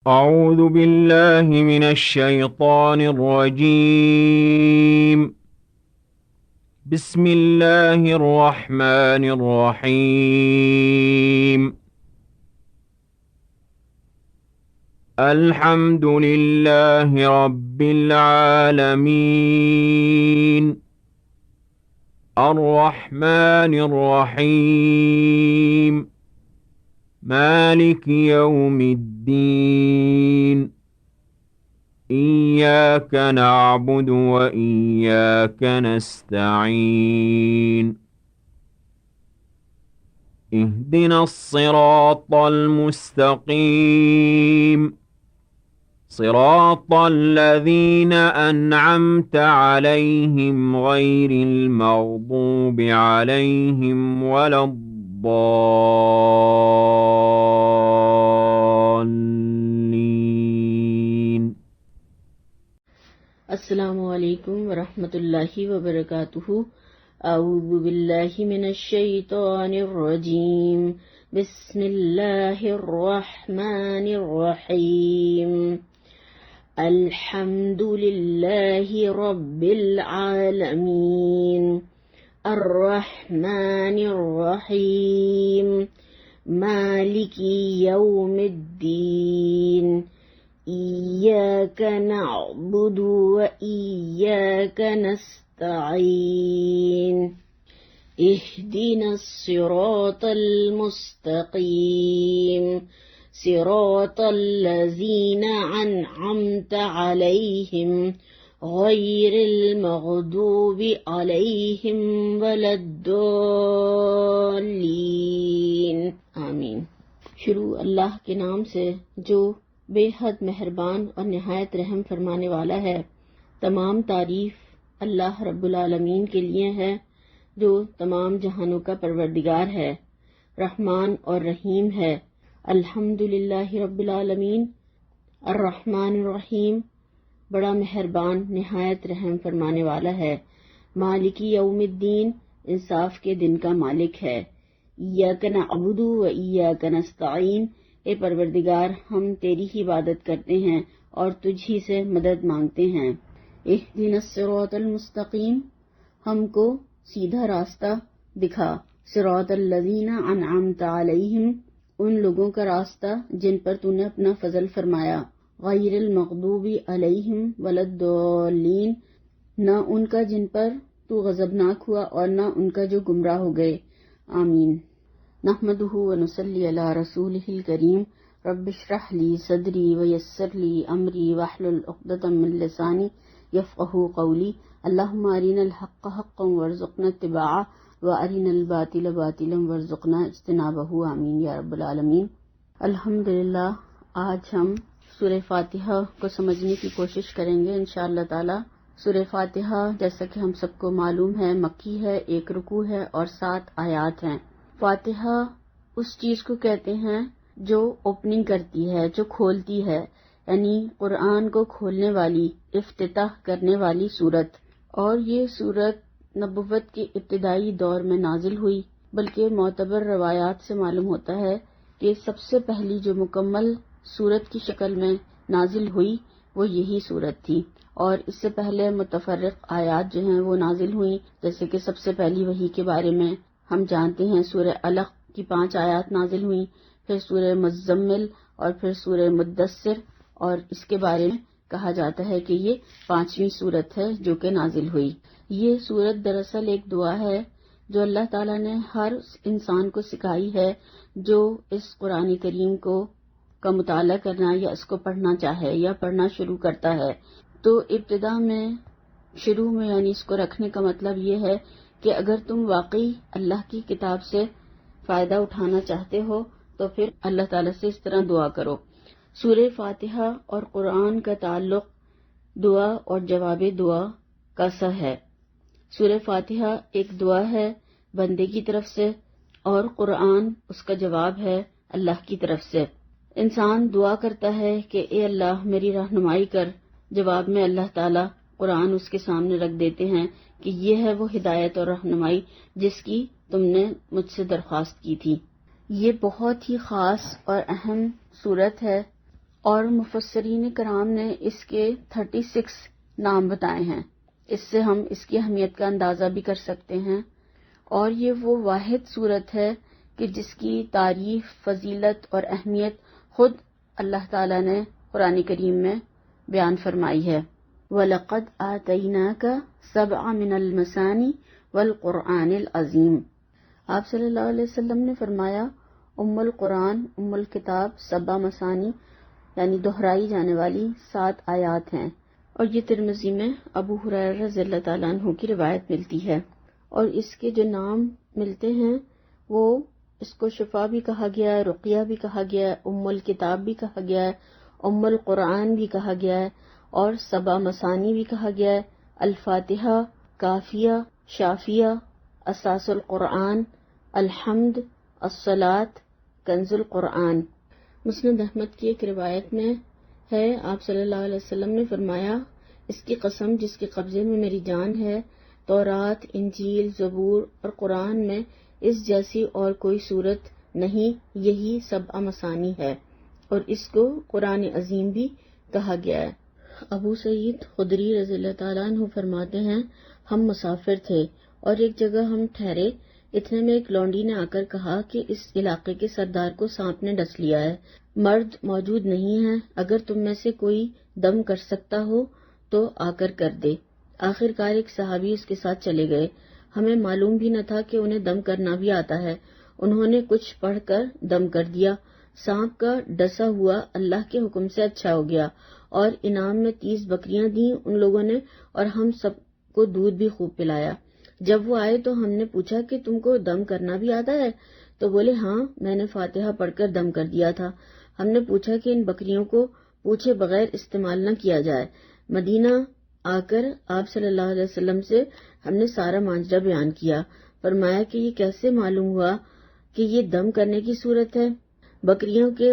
أعوذ بالله من الشيطان الرجيم. بسم الله الرحمن الرحيم. الحمد لله رب العالمين. الرحمن الرحيم. مالك يوم الدين. إياك نعبد وإياك نستعين. اهدنا الصراط المستقيم. صراط الذين أنعمت عليهم غير المغضوب عليهم ولا الضالين. السلام علیکم ورحمۃ اللہ وبرکاتہ۔ اعوذ باللہ من الشیطان الرجیم، بسم اللہ الرحمن الرحیم۔ الحمد للہ رب العالمین، الرحمن الرحیم، مالک یوم الدین، إياك نعبد وإياك نستعين. اهدنا الصراط المستقيم، صراط الذين أنعمت عليهم غير المغضوب عليهم ولا الضالين. آمین۔ شروع اللہ کے نام سے جو بے حد مہربان اور نہایت رحم فرمانے والا ہے۔ تمام تعریف اللہ رب العالمین کے لیے ہے جو تمام جہانوں کا پروردگار ہے، رحمان اور رحیم ہے۔ الحمد للہ رب العالمین، الرحمن الرحیم، بڑا مہربان نہایت رحم فرمانے والا ہے۔ مالک یوم الدین، انصاف کے دن کا مالک ہے۔ ایاک نعبد و ایاک نستعین، اے پروردگار ہم تیری ہی عبادت کرتے ہیں اور تجھ ہی سے مدد مانگتے ہیں۔ اہدنا الصراط المستقیم، ہم کو سیدھا راستہ دکھا۔ صراط الذین انعمت علیہم، ان لوگوں کا راستہ جن پر تو نے اپنا فضل فرمایا۔ غیر المغضوب علیہم ولا الضالین، نہ ان کا جن پر تو غضبناک ہوا اور نہ ان کا جو گمراہ ہو گئے۔ آمین۔ نحمدہ ونصلی علی رسولہ الکریم۔ رب اشرح لی صدری ویسر لی امری واحلل عقدۃ من لسانی یفقہوا قولی۔ اللہم ارنا الحق حقا وارزقنا اتباعہ وارنا الباطل باطلا وارزقنا اجتنابہ، آمین یا رب العالمین۔ الحمدللہ، آج ہم سورہ فاتحہ کو سمجھنے کی کوشش کریں گے انشاءاللہ تعالی۔ سورہ فاتحہ جیسا کہ ہم سب کو معلوم ہے مکی ہے، 1 رکوع ہے اور 7 آیات ہیں۔ فاتحہ اس چیز کو کہتے ہیں جو اوپننگ کرتی ہے، جو کھولتی ہے، یعنی قرآن کو کھولنے والی، افتتاح کرنے والی سورت۔ اور یہ سورت نبوت کے ابتدائی دور میں نازل ہوئی، بلکہ معتبر روایات سے معلوم ہوتا ہے کہ سب سے پہلی جو مکمل سورت کی شکل میں نازل ہوئی وہ یہی سورت تھی۔ اور اس سے پہلے متفرق آیات جو ہیں وہ نازل ہوئیں، جیسے کہ سب سے پہلی وحی کے بارے میں ہم جانتے ہیں سورہ علق کی 5 آیات نازل ہوئیں، پھر سورہ مزمل اور پھر سورہ مدثر، اور اس کے بارے میں کہا جاتا ہے کہ یہ 5ویں سورت ہے جو کہ نازل ہوئی۔ یہ سورت دراصل ایک دعا ہے جو اللہ تعالیٰ نے ہر انسان کو سکھائی ہے جو اس قرآن کریم کا مطالعہ کرنا یا اس کو پڑھنا چاہے یا پڑھنا شروع کرتا ہے۔ تو ابتدا میں، شروع میں، یعنی اس کو رکھنے کا مطلب یہ ہے کہ اگر تم واقعی اللہ کی کتاب سے فائدہ اٹھانا چاہتے ہو تو پھر اللہ تعالیٰ سے اس طرح دعا کرو۔ سورہ فاتحہ اور قرآن کا تعلق دعا اور جواب دعا کا سا ہے۔ سورہ فاتحہ ایک دعا ہے بندے کی طرف سے اور قرآن اس کا جواب ہے اللہ کی طرف سے۔ انسان دعا کرتا ہے کہ اے اللہ میری رہنمائی کر، جواب میں اللہ تعالیٰ قرآن اس کے سامنے رکھ دیتے ہیں کہ یہ ہے وہ ہدایت اور رہنمائی جس کی تم نے مجھ سے درخواست کی تھی۔ یہ بہت ہی خاص اور اہم صورت ہے اور مفسرین کرام نے اس کے 36 نام بتائے ہیں۔ اس سے ہم اس کی اہمیت کا اندازہ بھی کر سکتے ہیں، اور یہ وہ واحد صورت ہے کہ جس کی تعریف، فضیلت اور اہمیت خود اللہ تعالیٰ نے قرآن کریم میں بیان فرمائی ہے۔ وَلَقَدْ آتَيْنَاكَ سَبْعًا مِنَ الْمَثَانِي وَالْقُرْآنِ الْعَظِيمِ۔ آپ صلی اللہ علیہ وسلم نے فرمایا، القرآن، الکتاب 7 مثانی یعنی دہرائی جانے والی 7 آیات ہیں، اور یہ ترمذی میں ابو ہریرہ رضی اللہ تعالیٰ عنہ کی روایت ملتی ہے۔ اور اس کے جو نام ملتے ہیں وہ اس کو شفا بھی کہا گیا ہے، رقیہ بھی کہا گیا ہے، الکتاب بھی کہا گیا ہے، القرآن بھی کہا گیا ہے، اور 7 مثانی بھی کہا گیا ہے، الفاتحہ، کافیہ، شافیہ، اساس القرآن، الحمد، الصلاۃ، کنز القرآن۔ مسند احمد کی ایک روایت میں ہے، آپ صلی اللہ علیہ وسلم نے فرمایا، اس کی قسم جس کے قبضے میں میری جان ہے، تورات، انجیل، زبور اور قرآن میں اس جیسی اور کوئی صورت نہیں، یہی 7 مثانی ہے، اور اس کو قرآن عظیم بھی کہا گیا ہے۔ ابو سعید خدری رضی اللہ تعالیٰ عنہ فرماتے ہیں، ہم مسافر تھے اور ایک جگہ ہم ٹھہرے، اتنے میں ایک لونڈی نے آ کر کہا کہ اس علاقے کے سردار کو سانپ نے ڈس لیا ہے، مرد موجود نہیں ہیں، اگر تم میں سے کوئی دم کر سکتا ہو تو آ کر دے۔ آخر کار ایک صحابی اس کے ساتھ چلے گئے، ہمیں معلوم بھی نہ تھا کہ انہیں دم کرنا بھی آتا ہے، انہوں نے کچھ پڑھ کر دم کر دیا، سانپ کا ڈسا ہوا اللہ کے حکم سے اچھا ہو گیا، اور انعام میں 30 بکریاں دیں ان لوگوں نے، اور ہم سب کو دودھ بھی خوب پلایا۔ جب وہ آئے تو ہم نے پوچھا کہ تم کو دم کرنا بھی آتا ہے؟ تو بولے ہاں، میں نے فاتحہ پڑھ کر دم کر دیا تھا۔ ہم نے پوچھا کہ ان بکریوں کو پوچھے بغیر استعمال نہ کیا جائے۔ مدینہ آ کر آپ صلی اللہ علیہ وسلم سے ہم نے سارا ماجرا بیان کیا، فرمایا کہ یہ کیسے معلوم ہوا کہ یہ دم کرنے کی صورت ہے؟ بکریوں کے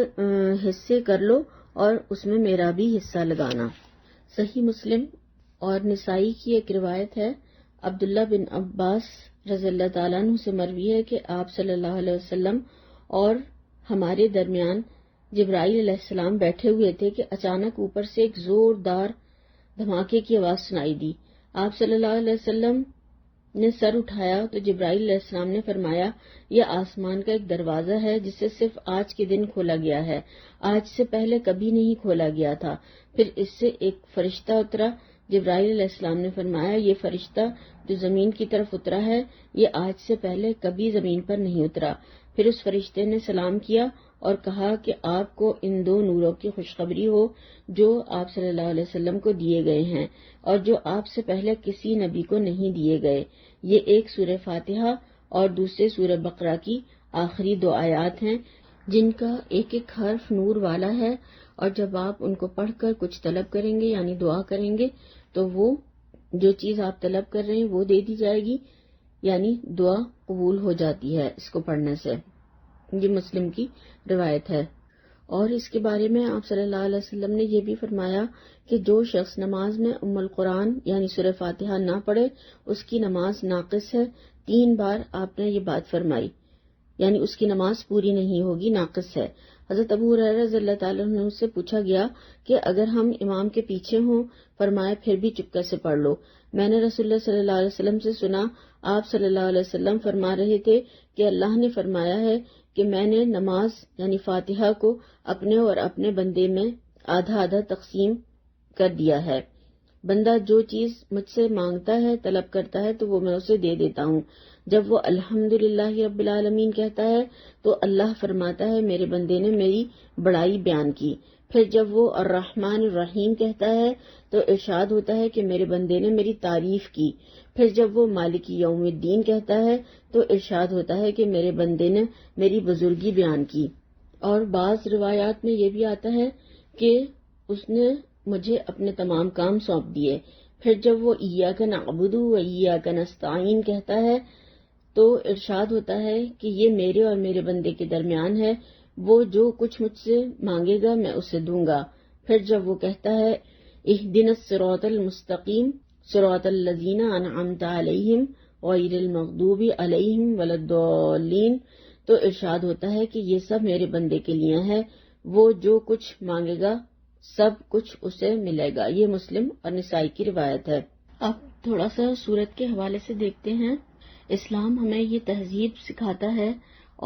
حصے کر لو اور اس میں میرا بھی حصہ لگانا۔ صحیح مسلم اور نسائی کی ایک روایت ہے، عبداللہ بن عباس رضی اللہ تعالیٰ عنہ سے مروی ہے کہ آپ صلی اللہ علیہ وسلم اور ہمارے درمیان جبرائیل علیہ السلام بیٹھے ہوئے تھے کہ اچانک اوپر سے ایک زوردار دھماکے کی آواز سنائی دی۔ آپ صلی اللہ علیہ وسلم نے سر اٹھایا تو جبرائیل علیہ السلام نے فرمایا، یہ آسمان کا ایک دروازہ ہے جسے صرف آج کے دن کھولا گیا ہے، آج سے پہلے کبھی نہیں کھولا گیا تھا۔ پھر اس سے ایک فرشتہ اترا، جبرائیل علیہ السلام نے فرمایا، یہ فرشتہ جو زمین کی طرف اترا ہے یہ آج سے پہلے کبھی زمین پر نہیں اترا۔ پھر اس فرشتے نے سلام کیا اور کہا کہ آپ کو ان 2 نوروں کی خوشخبری ہو جو آپ صلی اللہ علیہ وسلم کو دیے گئے ہیں اور جو آپ سے پہلے کسی نبی کو نہیں دیے گئے۔ یہ ایک سورہ فاتحہ اور دوسرے سورہ بقرہ کی آخری 2 آیات ہیں جن کا ایک ایک حرف نور والا ہے، اور جب آپ ان کو پڑھ کر کچھ طلب کریں گے یعنی دعا کریں گے تو وہ جو چیز آپ طلب کر رہے ہیں وہ دے دی جائے گی، یعنی دعا قبول ہو جاتی ہے اس کو پڑھنے سے۔ یہ مسلم کی روایت ہے۔ اور اس کے بارے میں آپ صلی اللہ علیہ وسلم نے یہ بھی فرمایا کہ جو شخص نماز میں القرآن یعنی سورہ فاتحہ نہ پڑھے اس کی نماز ناقص ہے۔ 3 بار آپ نے یہ بات فرمائی، یعنی اس کی نماز پوری نہیں ہوگی، ناقص ہے۔ حضرت ابو ہریرہ رضی اللہ تعالیٰ عنہ سے پوچھا گیا کہ اگر ہم امام کے پیچھے ہوں، فرمایا پھر بھی چپکے سے پڑھ لو۔ میں نے رسول اللہ صلی اللہ علیہ وسلم سے سنا، آپ صلی اللہ علیہ وسلم فرما رہے تھے کہ اللہ نے فرمایا ہے کہ میں نے نماز یعنی فاتحہ کو اپنے اور اپنے بندے میں آدھا آدھا تقسیم کر دیا ہے۔ بندہ جو چیز مجھ سے مانگتا ہے، طلب کرتا ہے تو وہ میں اسے دے دیتا ہوں۔ جب وہ الحمدللہ رب العالمین کہتا ہے تو اللہ فرماتا ہے میرے بندے نے میری بڑائی بیان کی۔ پھر جب وہ الرحمن الرحیم کہتا ہے تو ارشاد ہوتا ہے کہ میرے بندے نے میری تعریف کی۔ پھر جب وہ مالک یوم الدین کہتا ہے تو ارشاد ہوتا ہے کہ میرے بندے نے میری بزرگی بیان کی۔ اور بعض روایات میں یہ بھی آتا ہے کہ اس نے مجھے اپنے تمام کام سونپ دیے۔ پھر جب وہ ایاک نعبد و ایاک نستعین کہتا ہے تو ارشاد ہوتا ہے کہ یہ میرے اور میرے بندے کے درمیان ہے، وہ جو کچھ مجھ سے مانگے گا میں اسے دوں گا۔ پھر جب وہ کہتا ہے اہدنا الصراط المستقیم صراط الذین انعمت علیہم غیر المغضوب علیہم ولا الضالین، تو ارشاد ہوتا ہے کہ یہ سب میرے بندے کے لیے ہے، وہ جو کچھ مانگے گا سب کچھ اسے ملے گا۔ یہ مسلم اور نسائی کی روایت ہے۔ اب تھوڑا سا سورت کے حوالے سے دیکھتے ہیں۔ اسلام ہمیں یہ تہذیب سکھاتا ہے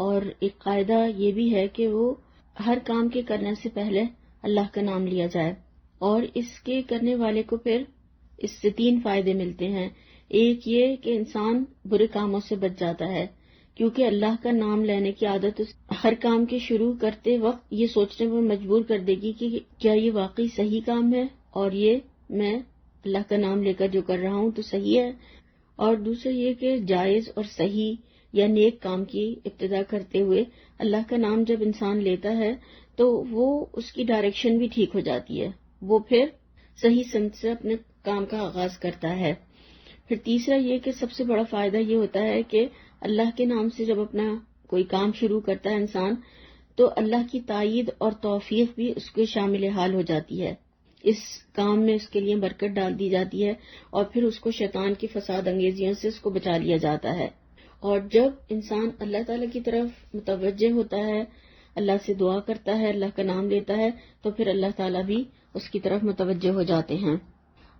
اور ایک قاعدہ یہ بھی ہے کہ وہ ہر کام کے کرنے سے پہلے اللہ کا نام لیا جائے، اور اس کے کرنے والے کو پھر اس سے 3 فائدے ملتے ہیں۔ ایک یہ کہ انسان برے کاموں سے بچ جاتا ہے، کیونکہ اللہ کا نام لینے کی عادت ہر کام کے شروع کرتے وقت یہ سوچنے پر مجبور کر دے گی کہ کیا یہ واقعی صحیح کام ہے اور یہ میں اللہ کا نام لے کر جو کر رہا ہوں تو صحیح ہے۔ اور دوسرا یہ کہ جائز اور صحیح یا نیک کام کی ابتدا کرتے ہوئے اللہ کا نام جب انسان لیتا ہے تو وہ اس کی ڈائریکشن بھی ٹھیک ہو جاتی ہے، وہ پھر صحیح سمت سے اپنے کام کا آغاز کرتا ہے۔ پھر تیسرا یہ کہ سب سے بڑا فائدہ یہ ہوتا ہے کہ اللہ کے نام سے جب اپنا کوئی کام شروع کرتا ہے انسان تو اللہ کی تائید اور توفیق بھی اس کے شامل حال ہو جاتی ہے، اس کام میں اس کے لیے برکت ڈال دی جاتی ہے اور پھر اس کو شیطان کی فساد انگیزیوں سے اس کو بچا لیا جاتا ہے۔ اور جب انسان اللہ تعالیٰ کی طرف متوجہ ہوتا ہے، اللہ سے دعا کرتا ہے، اللہ کا نام لیتا ہے، تو پھر اللہ تعالیٰ بھی اس کی طرف متوجہ ہو جاتے ہیں۔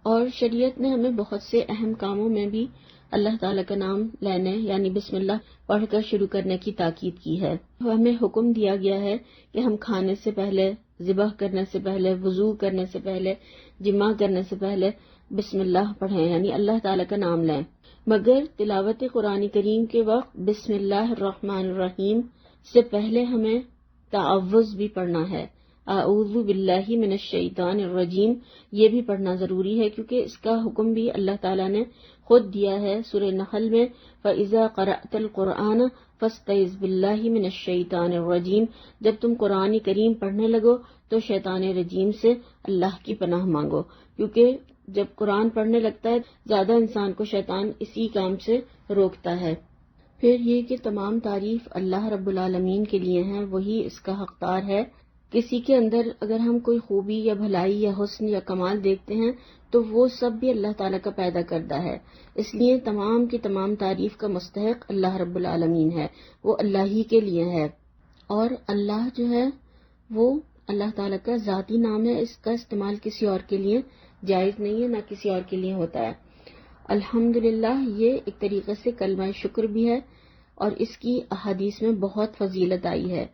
اور شریعت نے ہمیں بہت سے اہم کاموں میں بھی اللہ تعالیٰ کا نام لینے یعنی بسم اللہ پڑھ کر شروع کرنے کی تاکید کی ہے۔ ہمیں حکم دیا گیا ہے کہ ہم کھانے سے پہلے، ذبح کرنے سے پہلے، وضو کرنے سے پہلے، جماع کرنے سے پہلے بسم اللہ پڑھیں یعنی اللہ تعالیٰ کا نام لیں، مگر تلاوت قرآن کریم کے وقت بسم اللہ الرحمن الرحیم سے پہلے ہمیں تعوذ بھی پڑھنا ہے، اعوذ باللہ من الشیطان الرجیم، یہ بھی پڑھنا ضروری ہے کیونکہ اس کا حکم بھی اللہ تعالیٰ نے خود دیا ہے سورہ نحل میں، فَإِذَا قَرَأْتَ الْقُرْآنَ فَاسْتَعِذْ بِاللَّهِ مِنَ الشَّيْطَانِ الرَّجِيمِ، جب تم قرآن کریم پڑھنے لگو تو شیطان رجیم سے اللہ کی پناہ مانگو، کیونکہ جب قرآن پڑھنے لگتا ہے زیادہ انسان کو شیطان اسی کام سے روکتا ہے۔ پھر یہ کہ تمام تعریف اللہ رب العالمین کے لیے ہیں، وہی اس کا حقدار ہے۔ کسی کے اندر اگر ہم کوئی خوبی یا بھلائی یا حسن یا کمال دیکھتے ہیں تو وہ سب بھی اللہ تعالیٰ کا پیدا کردہ ہے، اس لیے تمام کی تمام تعریف کا مستحق اللہ رب العالمین ہے، وہ اللہ ہی کے لیے ہے۔ اور اللہ جو ہے وہ اللہ تعالیٰ کا ذاتی نام ہے، اس کا استعمال کسی اور کے لیے جائز نہیں ہے، نہ کسی اور کے لیے ہوتا ہے۔ الحمدللہ یہ ایک طریقے سے کلمہ شکر بھی ہے اور اس کی احادیث میں بہت فضیلت آئی ہے۔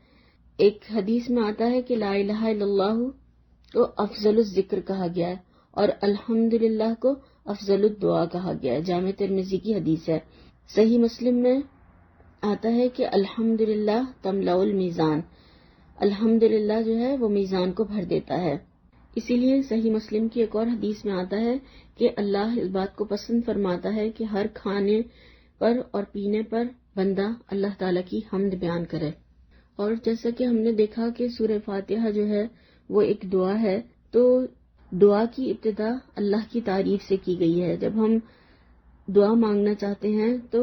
ایک حدیث میں آتا ہے کہ لا الہ الا اللہ کو افضل الذکر کہا گیا ہے اور الحمدللہ کو افضل الدعا کہا گیا ہے، جامع ترمذی کی حدیث ہے۔ صحیح مسلم میں آتا ہے کہ الحمدللہ تملأ المیزان، الحمدللہ جو ہے وہ میزان کو بھر دیتا ہے۔ اسی لیے صحیح مسلم کی ایک اور حدیث میں آتا ہے کہ اللہ اس بات کو پسند فرماتا ہے کہ ہر کھانے پر اور پینے پر بندہ اللہ تعالیٰ کی حمد بیان کرے۔ اور جیسا کہ ہم نے دیکھا کہ سورہ فاتحہ جو ہے وہ ایک دعا ہے، تو دعا کی ابتدا اللہ کی تعریف سے کی گئی ہے۔ جب ہم دعا مانگنا چاہتے ہیں تو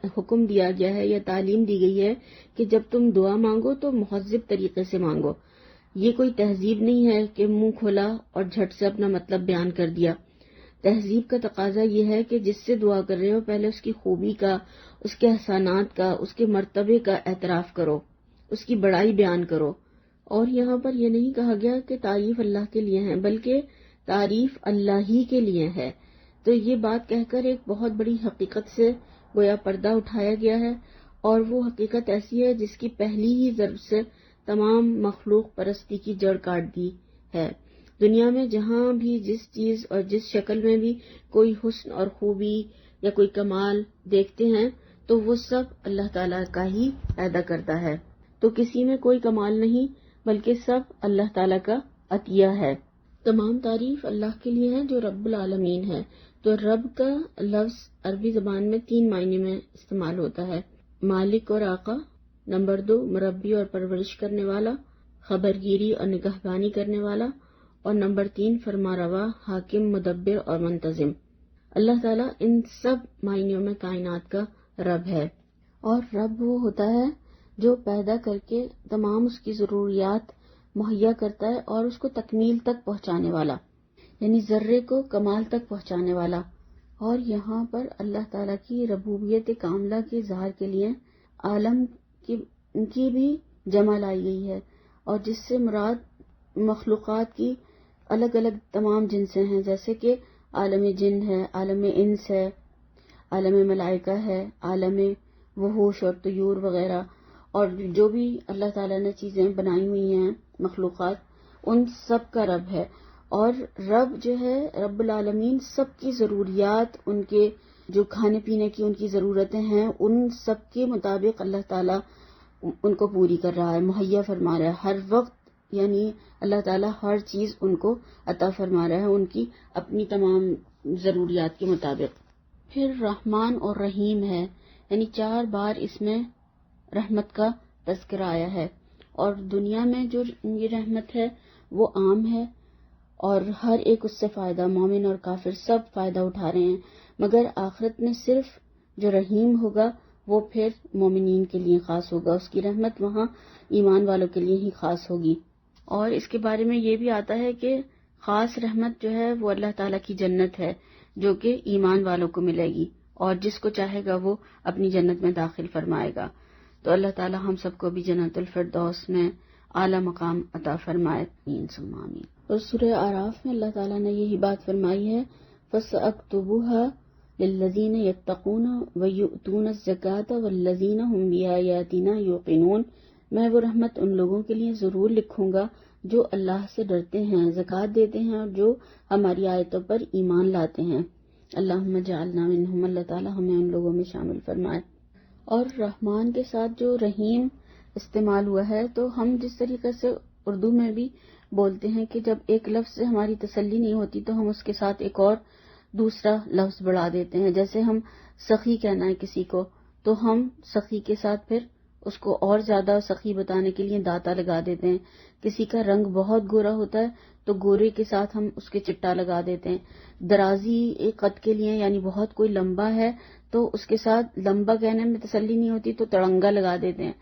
حکم دیا گیا ہے یا تعلیم دی گئی ہے کہ جب تم دعا مانگو تو مہذب طریقے سے مانگو۔ یہ کوئی تہذیب نہیں ہے کہ منہ کھولا اور جھٹ سے اپنا مطلب بیان کر دیا۔ تہذیب کا تقاضا یہ ہے کہ جس سے دعا کر رہے ہو پہلے اس کی خوبی کا، اس کے احسانات کا، اس کے مرتبے کا اعتراف کرو، اس کی بڑائی بیان کرو۔ اور یہاں پر یہ نہیں کہا گیا کہ تعریف اللہ کے لیے ہے، بلکہ تعریف اللہ ہی کے لیے ہے۔ تو یہ بات کہہ کر ایک بہت بڑی حقیقت سے گویا پردہ اٹھایا گیا ہے، اور وہ حقیقت ایسی ہے جس کی پہلی ہی ضرب سے تمام مخلوق پرستی کی جڑ کاٹ دی ہے۔ دنیا میں جہاں بھی جس چیز اور جس شکل میں بھی کوئی حسن اور خوبی یا کوئی کمال دیکھتے ہیں تو وہ سب اللہ تعالیٰ کا ہی پیدا کرتا ہے، تو کسی میں کوئی کمال نہیں بلکہ سب اللہ تعالیٰ کا عطیہ ہے۔ تمام تعریف اللہ کے لیے ہے جو رب العالمین ہے۔ تو رب کا لفظ عربی زبان میں 3 معنی میں استعمال ہوتا ہے: مالک اور آقا، نمبر 2 مربی اور پرورش کرنے والا، خبرگیری اور نگہبانی کرنے والا، اور نمبر 3 فرمانروا، حاکم، مدبر اور منتظم۔ اللہ تعالیٰ ان سب معنیوں میں کائنات کا رب ہے، اور رب وہ ہوتا ہے جو پیدا کر کے تمام اس کی ضروریات مہیا کرتا ہے اور اس کو تکمیل تک پہنچانے والا، یعنی ذرے کو کمال تک پہنچانے والا۔ اور یہاں پر اللہ تعالیٰ کی ربوبیت کاملہ کے اظہار کے لیے عالم کی بھی جمع لائی گئی ہے۔ اور جس سے مراد مخلوقات کی الگ الگ تمام جنسیں ہیں، جیسے کہ عالم جن ہے، عالم انس ہے، عالم ملائکہ ہے، عالم وحوش اور طیور وغیرہ، اور جو بھی اللہ تعالیٰ نے چیزیں بنائی ہوئی ہیں مخلوقات، ان سب کا رب ہے۔ اور رب جو ہے، رب العالمین، سب کی ضروریات، ان کے جو کھانے پینے کی ان کی ضرورتیں ہیں، ان سب کے مطابق اللہ تعالیٰ ان کو پوری کر رہا ہے، مہیا فرما رہا ہے ہر وقت، یعنی اللہ تعالیٰ ہر چیز ان کو عطا فرما رہا ہے ان کی اپنی تمام ضروریات کے مطابق۔ پھر رحمان اور رحیم ہے، یعنی 4 بار اس میں رحمت کا تذکرہ آیا ہے، اور دنیا میں جو یہ رحمت ہے وہ عام ہے اور ہر ایک اس سے فائدہ، مومن اور کافر سب فائدہ اٹھا رہے ہیں، مگر آخرت میں صرف جو رحیم ہوگا وہ پھر مومنین کے لیے خاص ہوگا، اس کی رحمت وہاں ایمان والوں کے لیے ہی خاص ہوگی۔ اور اس کے بارے میں یہ بھی آتا ہے کہ خاص رحمت جو ہے وہ اللہ تعالیٰ کی جنت ہے، جو کہ ایمان والوں کو ملے گی، اور جس کو چاہے گا وہ اپنی جنت میں داخل فرمائے گا۔ تو اللہ تعالیٰ ہم سب کو بھی جنت الفردوس میں اعلیٰ مقام عطا فرمائے، آمین ثم آمین۔ اور سورہ اعراف میں اللہ تعالیٰ نے یہی بات فرمائی ہے، فَسَأَكْتُبُهَا لِلَّذِينَ يَتَّقُونَ وَيُؤْتُونَ الزَّكَاةَ وَالَّذِينَ هُمْ بِآيَاتِنَا يُوقِنُونَ، میں وہ رحمت ان لوگوں کے لیے ضرور لکھوں گا جو اللہ سے ڈرتے ہیں، زکوٰۃ دیتے ہیں، اور جو ہماری آیتوں پر ایمان لاتے ہیں۔ اللہم اجعلنا منہم، اللہ تعالیٰ ہمیں ان لوگوں میں شامل فرمائے۔ اور رحمان کے ساتھ جو رحیم استعمال ہوا ہے، تو ہم جس طریقے سے اردو میں بھی بولتے ہیں کہ جب ایک لفظ سے ہماری تسلی نہیں ہوتی تو ہم اس کے ساتھ ایک اور دوسرا لفظ بڑھا دیتے ہیں، جیسے ہم سخی کہنا ہے کسی کو تو ہم سخی کے ساتھ پھر اس کو اور زیادہ سخی بتانے کے لیے داتا لگا دیتے ہیں۔ کسی کا رنگ بہت گورا ہوتا ہے تو گورے کے ساتھ ہم اس کے چٹا لگا دیتے ہیں۔ درازی ایک قد کے لیے، یعنی بہت کوئی لمبا ہے تو اس کے ساتھ لمبا کہنے میں تسلی نہیں ہوتی تو تڑنگا لگا دیتے ہیں۔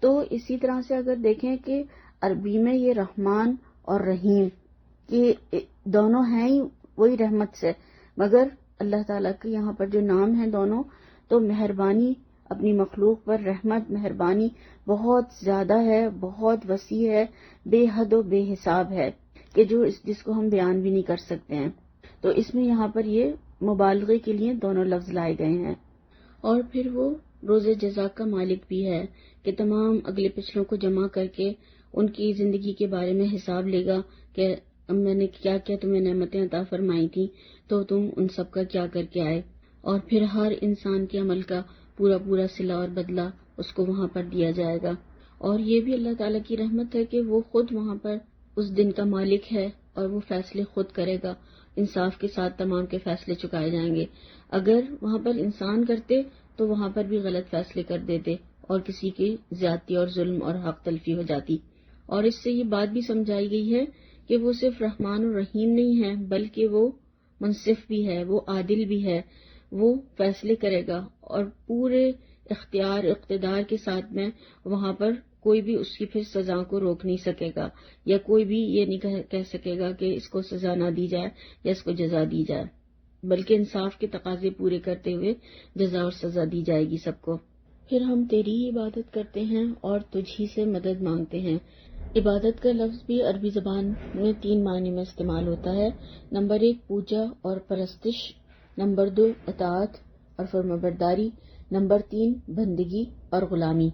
تو اسی طرح سے اگر دیکھیں کہ عربی میں یہ رحمان اور رحیم یہ دونوں ہیں ہی وہی رحمت سے، مگر اللہ تعالیٰ کے یہاں پر جو نام ہیں دونوں، تو مہربانی اپنی مخلوق پر رحمت، مہربانی بہت زیادہ ہے، بہت وسیع ہے، بے حد و بے حساب ہے کہ جس کو ہم بیان بھی نہیں کر سکتے ہیں۔ تو اس میں یہاں پر یہ مبالغے کے لیے دونوں لفظ لائے گئے ہیں۔ اور پھر وہ روز جزا کا مالک بھی ہے کہ تمام اگلے پچھلوں کو جمع کر کے ان کی زندگی کے بارے میں حساب لے گا کہ میں نے کیا کیا تمہیں نعمتیں عطا فرمائی تھی تو تم ان سب کا کیا کر کے آئے، اور پھر ہر انسان کے عمل کا پورا پورا صلہ اور بدلہ اس کو وہاں پر دیا جائے گا۔ اور یہ بھی اللہ تعالیٰ کی رحمت ہے کہ وہ خود وہاں پر اس دن کا مالک ہے اور وہ فیصلے خود کرے گا، انصاف کے ساتھ تمام کے فیصلے چکائے جائیں گے۔ اگر وہاں پر انسان کرتے تو وہاں پر بھی غلط فیصلے کر دیتے اور کسی کی زیادتی اور ظلم اور حق تلفی ہو جاتی۔ اور اس سے یہ بات بھی سمجھائی گئی ہے کہ وہ صرف رحمان اور رحیم نہیں ہے بلکہ وہ منصف بھی ہے، وہ عادل بھی ہے، وہ فیصلے کرے گا اور پورے اختیار اقتدار کے ساتھ میں وہاں پر کوئی بھی اس کی پھر سزا کو روک نہیں سکے گا، یا کوئی بھی یہ نہیں کہہ سکے گا کہ اس کو سزا نہ دی جائے یا اس کو جزا دی جائے، بلکہ انصاف کے تقاضے پورے کرتے ہوئے جزا اور سزا دی جائے گی سب کو۔ پھر ہم تیری ہی عبادت کرتے ہیں اور تجھ ہی سے مدد مانگتے ہیں۔ عبادت کا لفظ بھی عربی زبان میں 3 معنی میں استعمال ہوتا ہے۔ نمبر 1 پوجا اور پرستش، نمبر 2 اطاعت اور فرمانبرداری، نمبر 3 بندگی اور غلامی۔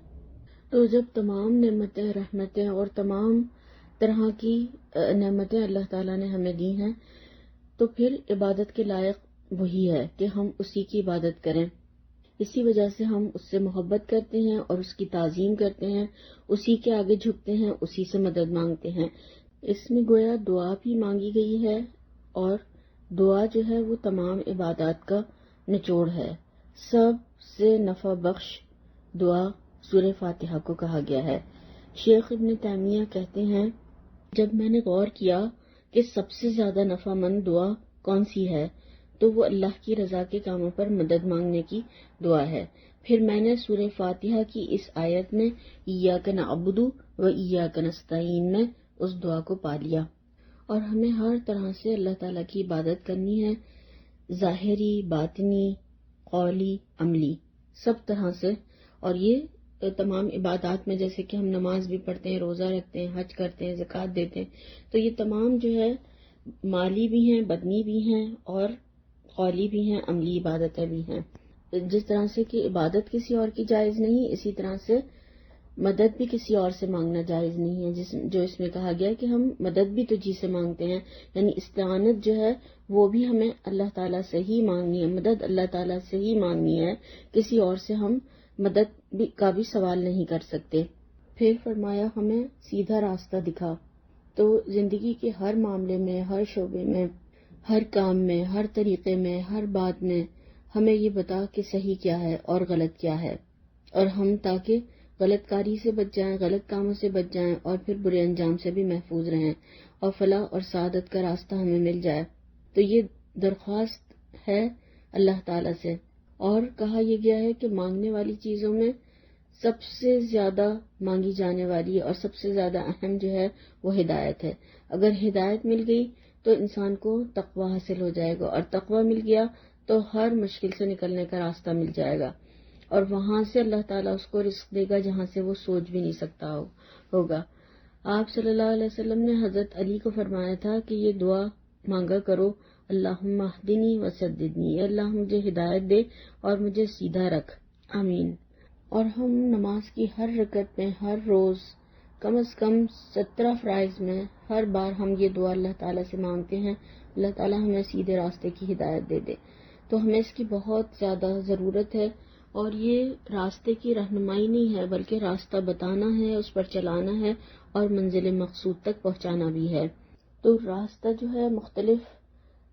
تو جب تمام نعمتیں، رحمتیں اور تمام طرح کی نعمتیں اللہ تعالیٰ نے ہمیں دی ہیں تو پھر عبادت کے لائق وہی ہے کہ ہم اسی کی عبادت کریں۔ اسی وجہ سے ہم اس سے محبت کرتے ہیں اور اس کی تعظیم کرتے ہیں، اسی کے آگے جھکتے ہیں، اسی سے مدد مانگتے ہیں۔ اس میں گویا دعا بھی مانگی گئی ہے، اور دعا جو ہے وہ تمام عبادات کا نچوڑ ہے۔ سب سے نفع بخش دعا سورہ فاتحہ کو کہا گیا ہے۔ شیخ ابن تیمیہ کہتے ہیں، جب میں نے غور کیا کہ سب سے زیادہ نفع مند دعا کون سی ہے تو وہ اللہ کی رضا کے کاموں پر مدد مانگنے کی دعا ہے۔ پھر میں نے سورہ فاتحہ کی اس آیت میں ایاک نعبد و ایاک نستعین میں اس دعا کو پا لیا۔ اور ہمیں ہر طرح سے اللہ تعالیٰ کی عبادت کرنی ہے، ظاہری، باطنی، قولی، عملی، سب طرح سے، اور یہ تمام عبادات میں، جیسے کہ ہم نماز بھی پڑھتے ہیں، روزہ رکھتے ہیں، حج کرتے ہیں، زکوٰۃ دیتے ہیں، تو یہ تمام جو ہے مالی بھی ہیں، بدنی بھی ہیں، اور قولی بھی ہیں، عملی عبادتیں بھی ہیں۔ جس طرح سے کہ عبادت کسی اور کی جائز نہیں، اسی طرح سے مدد بھی کسی اور سے مانگنا جائز نہیں ہے، جو اس میں کہا گیا کہ ہم مدد بھی تجھی سے مانگتے ہیں، یعنی استعانت جو ہے وہ بھی ہمیں اللہ تعالیٰ سے ہی مانگنی ہے، مدد اللہ تعالیٰ سے ہی مانگنی ہے، کسی اور سے ہم مدد کا بھی سوال نہیں کر سکتے۔ پھر فرمایا ہمیں سیدھا راستہ دکھا۔ تو زندگی کے ہر معاملے میں، ہر شعبے میں، ہر کام میں، ہر طریقے میں، ہر بات میں ہمیں یہ بتا کہ صحیح کیا ہے اور غلط کیا ہے، اور ہم تاکہ غلط کاری سے بچ جائیں، غلط کاموں سے بچ جائیں، اور پھر برے انجام سے بھی محفوظ رہیں، اور فلاح اور سعادت کا راستہ ہمیں مل جائے۔ تو یہ درخواست ہے اللہ تعالیٰ سے، اور کہا یہ گیا ہے کہ مانگنے والی چیزوں میں سب سے زیادہ مانگی جانے والی اور سب سے زیادہ اہم جو ہے وہ ہدایت ہے۔ اگر ہدایت مل گئی تو انسان کو تقویٰ حاصل ہو جائے گا، اور تقویٰ مل گیا تو ہر مشکل سے نکلنے کا راستہ مل جائے گا، اور وہاں سے اللہ تعالیٰ اس کو رزق دے گا جہاں سے وہ سوچ بھی نہیں سکتا ہوگا۔ آپ صلی اللہ علیہ وسلم نے حضرت علی کو فرمایا تھا کہ یہ دعا مانگا کرو، اللہم اہدنی وسددنی، اے اللہ مجھے ہدایت دے اور مجھے سیدھا رکھ، آمین۔ اور ہم نماز کی ہر رکعت میں، ہر روز کم از کم 17 فرائض میں ہر بار ہم یہ دعا اللہ تعالیٰ سے مانگتے ہیں، اللہ تعالیٰ ہمیں سیدھے راستے کی ہدایت دے دے۔ تو ہمیں اس کی بہت زیادہ ضرورت ہے، اور یہ راستے کی رہنمائی نہیں ہے بلکہ راستہ بتانا ہے، اس پر چلانا ہے، اور منزل مقصود تک پہنچانا بھی ہے۔ تو راستہ جو ہے مختلف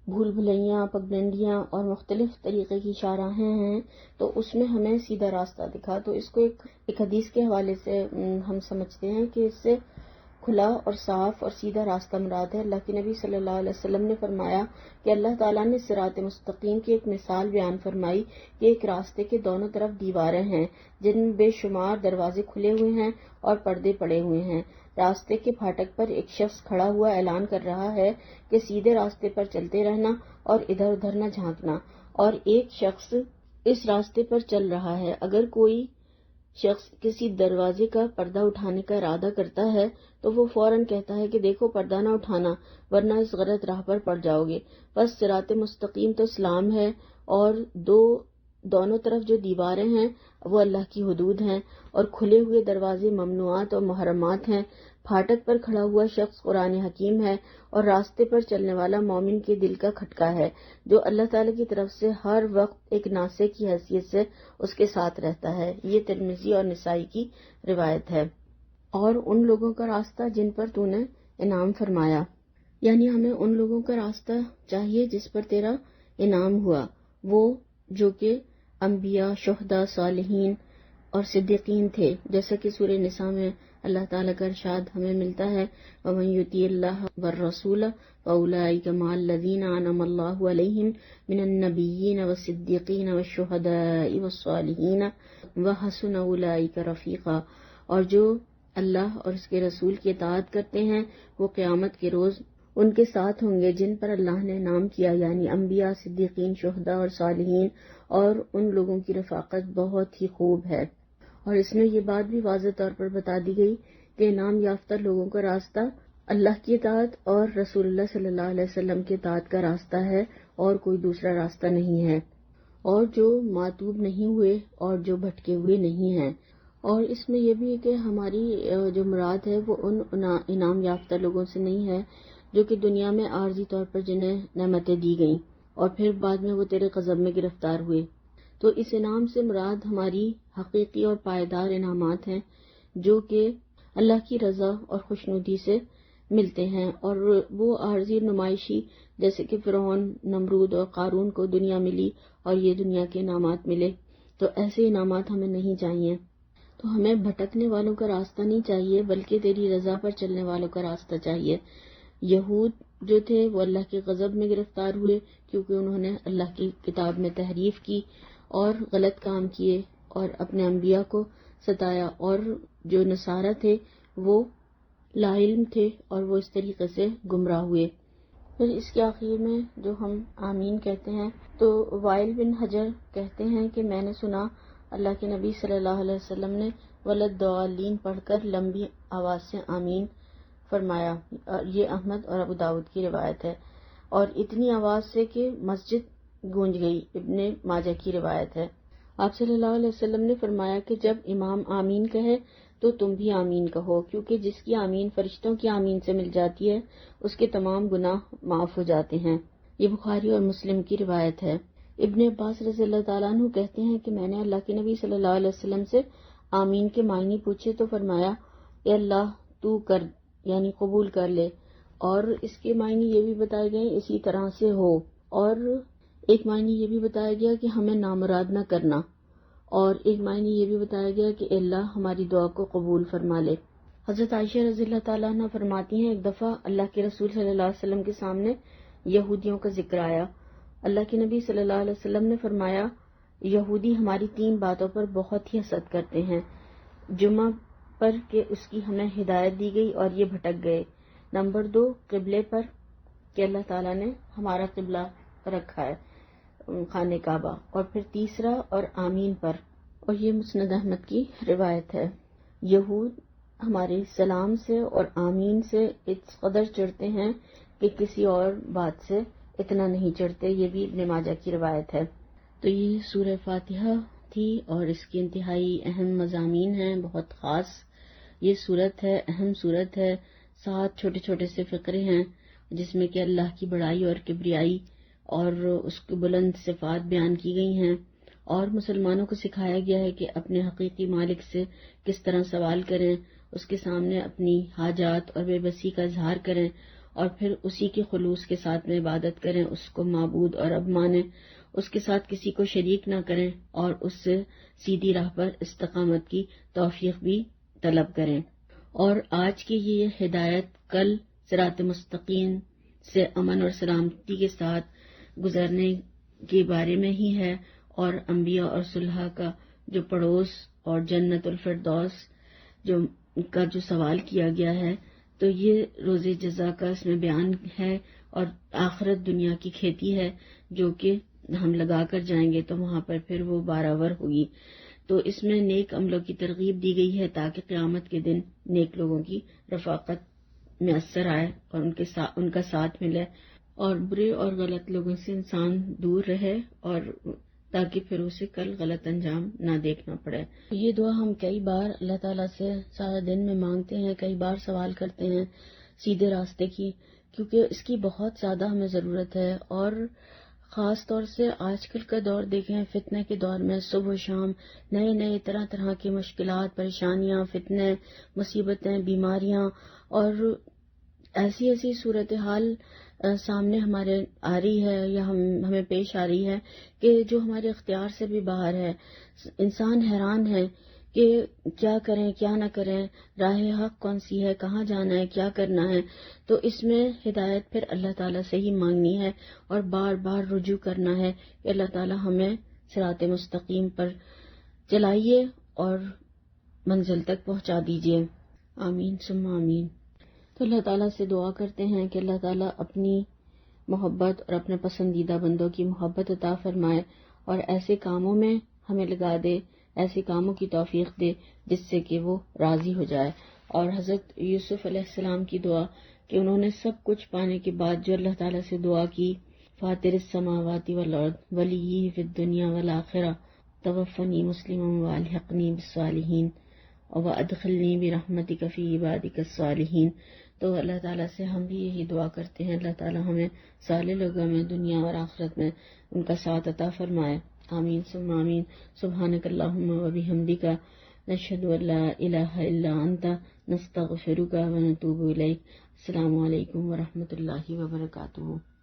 بھول بھلیاں، پگڈنڈیاں اور مختلف طریقے کی شاہراہیں ہیں، تو اس میں ہمیں سیدھا راستہ دکھا۔ تو اس کو ایک حدیث کے حوالے سے ہم سمجھتے ہیں کہ اس سے کھلا اور صاف اور سیدھا راستہ مراد ہے۔ اللہ کے نبی صلی اللہ علیہ وسلم نے فرمایا کہ اللہ تعالیٰ نے صراط مستقیم کی ایک مثال بیان فرمائی کہ ایک راستے کے دونوں طرف دیواریں ہیں جن میں بے شمار دروازے کھلے ہوئے ہیں اور پردے پڑے ہوئے ہیں۔ راستے کے پھاٹک پر ایک شخص کھڑا ہوا اعلان کر رہا ہے کہ سیدھے راستے پر چلتے رہنا اور ادھر ادھر نہ جھانکنا، اور ایک شخص اس راستے پر چل رہا ہے۔ اگر کوئی شخص کسی دروازے کا پردہ اٹھانے کا ارادہ کرتا ہے تو وہ فوراً کہتا ہے کہ دیکھو پردہ نہ اٹھانا ورنہ اس غلط راہ پر پڑ جاؤ گے۔ بس صراط مستقیم تو اسلام ہے، اور دونوں طرف جو دیواریں ہیں وہ اللہ کی حدود ہیں، اور کھلے ہوئے دروازے ممنوعات اور محرمات ہیں۔ پھاٹک پر کھڑا ہوا شخص قرآن حکیم ہے، اور راستے پر چلنے والا مومن کے دل کا کھٹکا ہے جو اللہ تعالیٰ کی طرف سے ہر وقت ایک ناصح کی حیثیت سے اس کے ساتھ رہتا ہے۔ یہ ترمذی اور نسائی کی روایت ہے۔ اور ان لوگوں کا راستہ جن پر تو نے انعام فرمایا، یعنی ہمیں ان لوگوں کا راستہ چاہیے جس پر تیرا انعام ہوا، وہ جو کہ انبیاء، شہداء، صالحین اور صدیقین تھے، جیسا کہ سورہ نساء میں اللہ تعالیٰ کا ارشاد ہمیں ملتا ہے، وَمَن يُطِعِ اللَّهَ وَالرَّسُولَ فَأُولَٰئِكَ مَعَ الَّذِينَ أَنْعَمَ اللَّهُ عَلَيْهِم مِّنَ النَّبِيِّينَ وَالصِّدِّيقِينَ وَالشُّهَدَاءِ وَالصَّالِحِينَ وَحَسُنَ أُولَٰئِكَ رَفِيقًا۔ اور جو اللہ اور اس کے رسول کی اطاعت کرتے ہیں وہ قیامت کے روز ان کے ساتھ ہوں گے جن پر اللہ نے انعام کیا، یعنی انبیاء، صدیقین، شہداء اور صالحین، اور ان لوگوں کی رفاقت بہت ہی خوب ہے۔ اور اس میں یہ بات بھی واضح طور پر بتا دی گئی کہ انعام یافتہ لوگوں کا راستہ اللہ کی اطاعت اور رسول اللہ صلی اللہ علیہ وسلم کی اطاعت کا راستہ ہے، اور کوئی دوسرا راستہ نہیں ہے، اور جو معتوب نہیں ہوئے اور جو بھٹکے ہوئے نہیں ہیں۔ اور اس میں یہ بھی ہے کہ ہماری جو مراد ہے وہ ان انعام یافتہ لوگوں سے نہیں ہے جو کہ دنیا میں عارضی طور پر جنہیں نعمتیں دی گئیں اور پھر بعد میں وہ تیرے غضب میں گرفتار ہوئے۔ تو اس انعام سے مراد ہماری حقیقی اور پائیدار انعامات ہیں جو کہ اللہ کی رضا اور خوشنودی سے ملتے ہیں، اور وہ عارضی نمائشی جیسے کہ فرعون، نمرود اور قارون کو دنیا ملی اور یہ دنیا کے انعامات ملے، تو ایسے انعامات ہمیں نہیں چاہیے۔ تو ہمیں بھٹکنے والوں کا راستہ نہیں چاہیے بلکہ تیری رضا پر چلنے والوں کا راستہ چاہیے۔ یہود جو تھے وہ اللہ کے غضب میں گرفتار ہوئے کیونکہ انہوں نے اللہ کی کتاب میں تحریف کی اور غلط کام کیے اور اپنے انبیاء کو ستایا، اور جو نصارہ تھے وہ لا علم تھے اور وہ اس طریقے سے گمراہ ہوئے۔ پھر اس کے آخر میں جو ہم آمین کہتے ہیں تو وائل بن حجر کہتے ہیں کہ میں نے سنا اللہ کے نبی صلی اللہ علیہ وسلم نے ولدالین پڑھ کر لمبی آواز سے آمین فرمایا. یہ احمد اور ابو داؤد کی روایت ہے. اور اتنی آواز سے کہ مسجد گونج گئی، ابن ماجہ کی روایت ہے. آپ صلی اللہ علیہ وسلم نے فرمایا کہ جب امام آمین کہے تو تم بھی آمین کہو، کیونکہ جس کی آمین فرشتوں کی آمین سے مل جاتی ہے اس کے تمام گناہ معاف ہو جاتے ہیں. یہ بخاری اور مسلم کی روایت ہے. ابن عباس رضی اللہ تعالیٰ عنہ کہتے ہیں کہ میں نے اللہ کے نبی صلی اللہ علیہ وسلم سے آمین کے معنی پوچھے تو فرمایا اے اللہ تو کر، یعنی قبول کر لے. اور اس کے معنی یہ بھی بتائے گئے اسی طرح سے ہو. اور ایک معنی یہ بھی بتایا گیا کہ ہمیں نامراد نہ کرنا. اور ایک معنی یہ بھی بتایا گیا کہ اے اللہ ہماری دعا کو قبول فرما لے. حضرت عائشہ رضی اللہ تعالیٰ عنہ فرماتی ہیں ایک دفعہ اللہ کے رسول صلی اللہ علیہ وسلم کے سامنے یہودیوں کا ذکر آیا. اللہ کے نبی صلی اللہ علیہ وسلم نے فرمایا یہودی ہماری 3 باتوں پر بہت ہی حسد کرتے ہیں. جمعہ پر کہ اس کی ہمیں ہدایت دی گئی اور یہ بھٹک گئے. نمبر 2 قبلے پر کہ اللہ تعالیٰ نے ہمارا قبلہ رکھا ہے خانہ کعبہ. اور پھر تیسرا اور آمین پر، اور یہ مسند احمد کی روایت ہے. یہود ہمارے سلام سے اور آمین سے اس قدر چڑھتے ہیں کہ کسی اور بات سے اتنا نہیں چڑھتے. یہ بھی ابن ماجہ کی روایت ہے. تو یہ سورہ فاتحہ تھی اور اس کی انتہائی اہم مضامین ہیں، بہت خاص یہ سورت ہے، اہم سورت ہے. 7 چھوٹے چھوٹے سے فقرے ہیں جس میں کہ اللہ کی بڑائی اور کبریائی اور اس کی بلند صفات بیان کی گئی ہیں، اور مسلمانوں کو سکھایا گیا ہے کہ اپنے حقیقی مالک سے کس طرح سوال کریں، اس کے سامنے اپنی حاجات اور بے بسی کا اظہار کریں، اور پھر اسی کی خلوص کے ساتھ میں عبادت کریں، اس کو معبود اور رب مانیں، اس کے ساتھ کسی کو شریک نہ کریں، اور اس سے سیدھی راہ پر استقامت کی توفیق بھی طلب کریں. اور آج کی یہ ہدایت کل صراط مستقیم سے امن اور سلامتی کے ساتھ گزرنے کے بارے میں ہی ہے، اور انبیاء اور صلحاء کا جو پڑوس اور جنت الفردوس کا جو سوال کیا گیا ہے، تو یہ روز جزا کا اس میں بیان ہے، اور آخرت دنیا کی کھیتی ہے جو کہ ہم لگا کر جائیں گے تو وہاں پر پھر وہ بارآور ہوگی. تو اس میں نیک عملوں کی ترغیب دی گئی ہے تاکہ قیامت کے دن نیک لوگوں کی رفاقت میسر آئے اور ان کا ساتھ ملے، اور برے اور غلط لوگوں سے انسان دور رہے، اور تاکہ پھر اسے کل غلط انجام نہ دیکھنا پڑے. یہ دعا ہم کئی بار اللہ تعالیٰ سے سارا دن میں مانگتے ہیں، کئی بار سوال کرتے ہیں سیدھے راستے کی، کیونکہ اس کی بہت زیادہ ہمیں ضرورت ہے. اور خاص طور سے آج کل کا دور دیکھیں، فتنے کے دور میں صبح و شام نئے طرح کی مشکلات، پریشانیاں، فتنے، مصیبتیں، بیماریاں، اور ایسی صورتحال سامنے ہمارے آ رہی ہے یا ہمیں پیش آ رہی ہے کہ جو ہمارے اختیار سے بھی باہر ہے. انسان حیران ہے کہ کیا کریں کیا نہ کریں، راہ حق کون سی ہے، کہاں جانا ہے، کیا کرنا ہے. تو اس میں ہدایت پھر اللہ تعالیٰ سے ہی مانگنی ہے اور بار بار رجوع کرنا ہے کہ اللہ تعالیٰ ہمیں صراط مستقیم پر چلائیے اور منزل تک پہنچا دیجیے. آمین ثم آمین. تو اللہ تعالیٰ سے دعا کرتے ہیں کہ اللہ تعالیٰ اپنی محبت اور اپنے پسندیدہ بندوں کی محبت عطا فرمائے اور ایسے کاموں میں ہمیں لگا دے، ایسے کاموں کی توفیق دے جس سے کہ وہ راضی ہو جائے. اور حضرت یوسف علیہ السلام کی دعا کہ انہوں نے سب کچھ پانے کے بعد جو اللہ تعالیٰ سے دعا کی، فاطر السماوات والارض ولی فی الدنیا والآخرہ توفنی مسلما والحقنی بالصالحین وادخلنی برحمتک فی عبادک الصالحین. تو اللہ تعالیٰ سے ہم بھی یہی دعا کرتے ہیں، اللہ تعالیٰ ہمیں صالح لوگوں میں دنیا اور آخرت میں ان کا ساتھ عطا فرمائے. آمین ثم آمین. سبحانک اللہم وبحمدک نشہد ان لا الہ الا انت نستغفرک ونتوب الیک. السلام علیکم ورحمۃ اللہ وبرکاتہ.